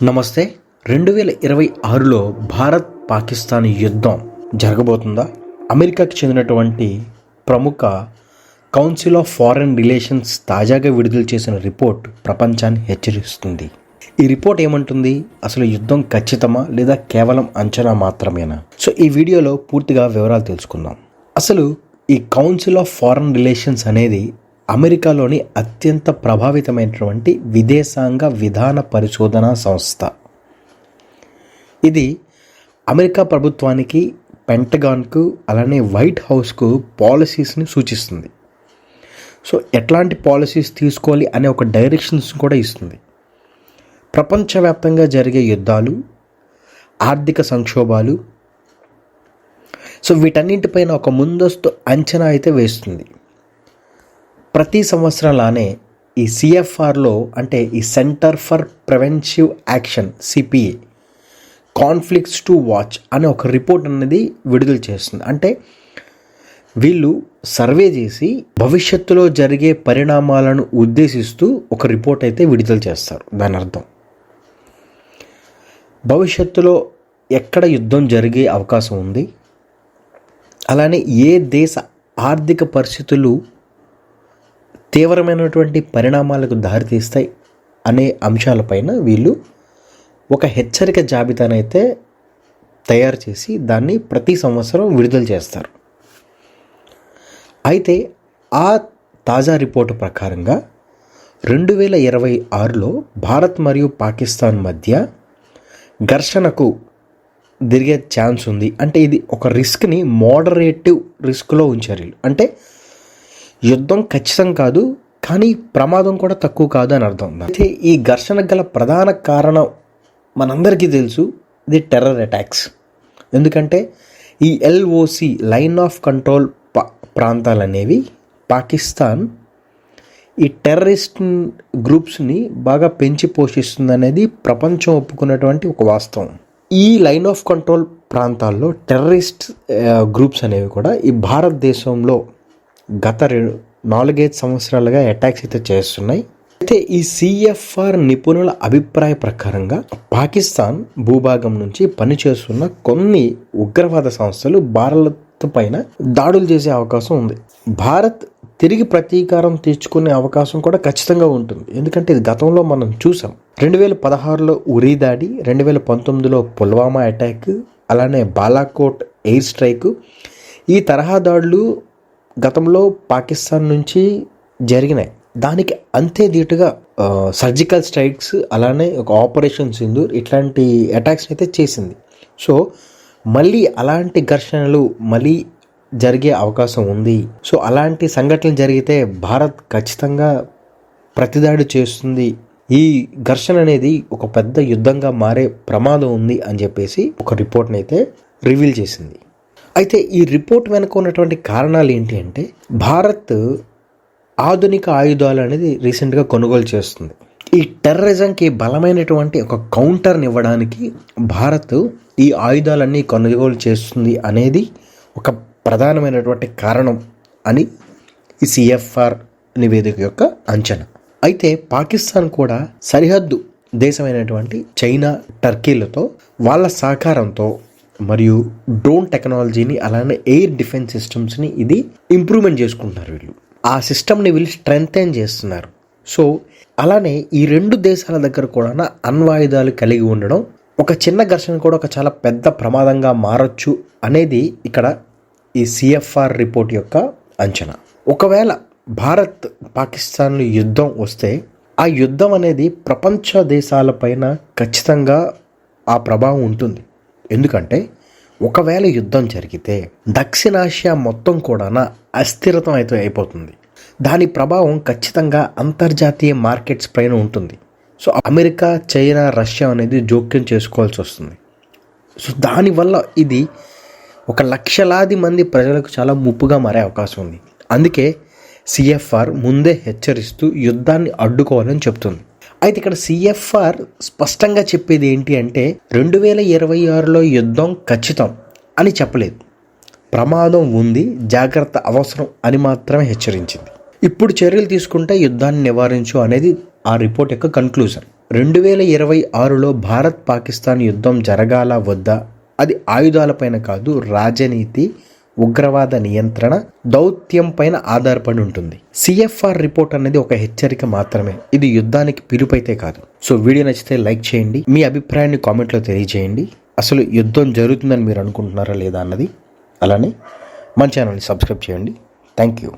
నమస్తే. 2026లో భారత్ పాకిస్తాన్ యుద్ధం జరగబోతుందా? అమెరికాకి చెందినటువంటి ప్రముఖ కౌన్సిల్ ఆఫ్ ఫారెన్ రిలేషన్స్ తాజాగా విడుదల చేసిన రిపోర్ట్ ప్రపంచాన్ని హెచ్చరిస్తుంది. ఈ రిపోర్ట్ ఏమంటుంది? అసలు యుద్ధం ఖచ్చితమా లేదా కేవలం అంచనా మాత్రమేనా? సో ఈ వీడియోలో పూర్తిగా వివరాలు తెలుసుకుందాం. అసలు ఈ కౌన్సిల్ ఆఫ్ ఫారెన్ రిలేషన్స్ అనేది అమెరికాలోని అత్యంత ప్రభావితమైనటువంటి విదేశాంగ విధాన పరిశోధనా సంస్థ. ఇది అమెరికా ప్రభుత్వానికి, పెంటగాన్కు, అలానే వైట్ హౌస్కు పాలసీస్ని సూచిస్తుంది. సో ఎట్లాంటి పాలసీస్ తీసుకోవాలి అనే ఒక డైరెక్షన్స్ కూడా ఇస్తుంది. ప్రపంచవ్యాప్తంగా జరిగే యుద్ధాలు, ఆర్థిక సంక్షోభాలు, సో వీటన్నింటిపైన ఒక ముందస్తు అంచనా అయితే వేస్తుంది. ప్రతి సంవత్సరంలానే ఈ సిఎఫ్ఆర్లో, అంటే ఈ centre for preventive action CPA, conflicts to watch అనే ఒక రిపోర్ట్ అనేది విడుదల చేస్తుంది. అంటే వీళ్ళు సర్వే చేసి భవిష్యత్తులో జరిగే పరిణామాలను ఉద్దేశిస్తూ ఒక రిపోర్ట్ అయితే విడుదల చేస్తారు. దాని అర్థం భవిష్యత్తులో ఎక్కడ యుద్ధం జరిగే అవకాశం ఉంది, అలానే ఏ దేశ ఆర్థిక పరిస్థితులు తీవ్రమైనటువంటి పరిణామాలకు దారితీస్తాయి అనే అంశాలపైన వీళ్ళు ఒక హెచ్చరిక జాబితానైతే తయారు చేసి దాన్ని ప్రతి సంవత్సరం విడుదల చేస్తారు. అయితే ఆ తాజా రిపోర్టు ప్రకారంగా 2026లో భారత్ మరియు పాకిస్తాన్ మధ్య ఘర్షణకు జరిగే ఛాన్స్ ఉంది. అంటే ఇది ఒక రిస్క్ని మోడరేటివ్ రిస్క్లో ఉంచారు వీళ్ళు. అంటే యుద్ధం ఖచ్చితం కాదు, కానీ ప్రమాదం కూడా తక్కువ కాదు అని అర్థం. అయితే ఈ ఘర్షణకు గల ప్రధాన కారణం మనందరికీ తెలుసు, ఇది టెర్రర్ అటాక్స్. ఎందుకంటే ఈ ఎల్ఓసి లైన్ ఆఫ్ కంట్రోల్ ప్రాంతాలు అనేవి పాకిస్తాన్ ఈ టెర్రరిస్ట్ గ్రూప్స్ని బాగా పెంచి పోషిస్తుంది అనేది ప్రపంచం ఒప్పుకున్నటువంటి ఒక వాస్తవం. ఈ లైన్ ఆఫ్ కంట్రోల్ ప్రాంతాల్లో టెర్రరిస్ట్ గ్రూప్స్ అనేవి కూడా ఈ భారతదేశంలో గత 4-5 సంవత్సరాలుగా అటాక్స్ అయితే చేస్తున్నాయి. అయితే ఈ సిఎఫ్ఆర్ నిపుణుల అభిప్రాయ ప్రకారంగా పాకిస్తాన్ భూభాగం నుంచి పనిచేస్తున్న కొన్ని ఉగ్రవాద సంస్థలు భారత్ పైన దాడులు చేసే అవకాశం ఉంది. భారత్ తిరిగి ప్రతీకారం తీర్చుకునే అవకాశం కూడా ఖచ్చితంగా ఉంటుంది. ఎందుకంటే ఇది గతంలో మనం చూసాం. 2016లో ఉరీ దాడి, 2019లో పుల్వామా అటాక్, అలానే బాలాకోట్ ఎయిర్ స్ట్రైక్, ఈ తరహా దాడులు గతంలో పాకిస్తాన్ నుంచి జరిగినాయి. దానికి అంతే ధీటుగా సర్జికల్ స్ట్రైక్స్, అలానే ఒక ఆపరేషన్ సింధూర్ ఇట్లాంటి అటాక్స్ అయితే చేసింది. సో మళ్ళీ అలాంటి ఘర్షణలు మళ్ళీ జరిగే అవకాశం ఉంది. సో అలాంటి సంఘటనలు జరిగితే భారత్ ఖచ్చితంగా ప్రతిదాడి చేస్తుంది. ఈ ఘర్షణ అనేది ఒక పెద్ద యుద్ధంగా మారే ప్రమాదం ఉంది అని చెప్పేసి ఒక రిపోర్ట్ని అయితే రివీల్ చేసింది. అయితే ఈ రిపోర్ట్ వెనుక ఉన్నటువంటి కారణాలు ఏంటి అంటే, భారత్ ఆధునిక ఆయుధాలు అనేది రీసెంట్గా కొనుగోలు చేస్తుంది. ఈ టెర్రరిజంకి బలమైనటువంటి ఒక కౌంటర్ని ఇవ్వడానికి భారత్ ఈ ఆయుధాలన్నీ కొనుగోలు చేస్తుంది అనేది ఒక ప్రధానమైనటువంటి కారణం అని ఈ సిఎఫ్ఆర్ నివేదిక యొక్క అంచనా. అయితే పాకిస్తాన్ కూడా సరిహద్దు దేశమైనటువంటి చైనా, టర్కీలతో వాళ్ళ సహకారంతో మరియు డ్రోన్ టెక్నాలజీని, అలానే ఎయిర్ డిఫెన్స్ సిస్టమ్స్ని ఇది ఇంప్రూవ్మెంట్ చేసుకుంటున్నారు. వీళ్ళు ఆ సిస్టమ్ని వీళ్ళు స్ట్రెంథెన్ చేస్తున్నారు. సో అలానే ఈ రెండు దేశాల దగ్గర కూడా అణ్వాయుధాలు కలిగి ఉండడం ఒక చిన్న ఘర్షణ కూడా ఒక చాలా పెద్ద ప్రమాదంగా మారొచ్చు అనేది ఇక్కడ ఈ సిఎఫ్ఆర్ రిపోర్ట్ యొక్క అంచనా. ఒకవేళ భారత్ పాకిస్తాన్లో యుద్ధం వస్తే ఆ యుద్ధం అనేది ప్రపంచ దేశాలపైన ఖచ్చితంగా ఆ ప్రభావం ఉంటుంది. ఎందుకంటే ఒకవేళ యుద్ధం జరిగితే దక్షిణాసియా మొత్తం కూడా అస్థిరతం అయితే అయిపోతుంది. దాని ప్రభావం ఖచ్చితంగా అంతర్జాతీయ మార్కెట్స్ పైన ఉంటుంది. సో అమెరికా, చైనా, రష్యా అనేది జోక్యం చేసుకోవాల్సి వస్తుంది. సో దానివల్ల ఇది ఒక లక్షలాది మంది ప్రజలకు చాలా ముప్పుగా మారే అవకాశం ఉంది. అందుకే సిఎఫ్ఆర్ ముందే హెచ్చరిస్తూ యుద్ధాన్ని అడ్డుకోవాలని చెప్తుంది. అయితే ఇక్కడ సిఎఫ్ఆర్ స్పష్టంగా చెప్పేది ఏంటి అంటే 2026లో యుద్ధం ఖచ్చితం అని చెప్పలేదు. ప్రమాదం ఉంది, జాగ్రత్త అవసరం అని మాత్రమే హెచ్చరించింది. ఇప్పుడు చర్యలు తీసుకుంటే యుద్ధాన్ని నివారించు అనేది ఆ రిపోర్ట్ యొక్క కన్క్లూజన్. 2026లో భారత్ పాకిస్తాన్ యుద్ధం జరగాల వద్దా, అది ఆయుధాలపైన కాదు, రాజనీతి, ఉగ్రవాద నియంత్రణ దౌత్యం పైన ఆధారపడి ఉంటుంది. సిఎఫ్ఆర్ రిపోర్ట్ అనేది ఒక హెచ్చరిక మాత్రమే, ఇది యుద్ధానికి పిలుపైతే కాదు. సో వీడియో నచ్చితే లైక్ చేయండి, మీ అభిప్రాయాన్ని కామెంట్లో తెలియజేయండి. అసలు యుద్ధం జరుగుతుందని మీరు అనుకుంటున్నారా లేదా అన్నది. అలానే మన ఛానల్ని సబ్స్క్రైబ్ చేయండి. Thank you.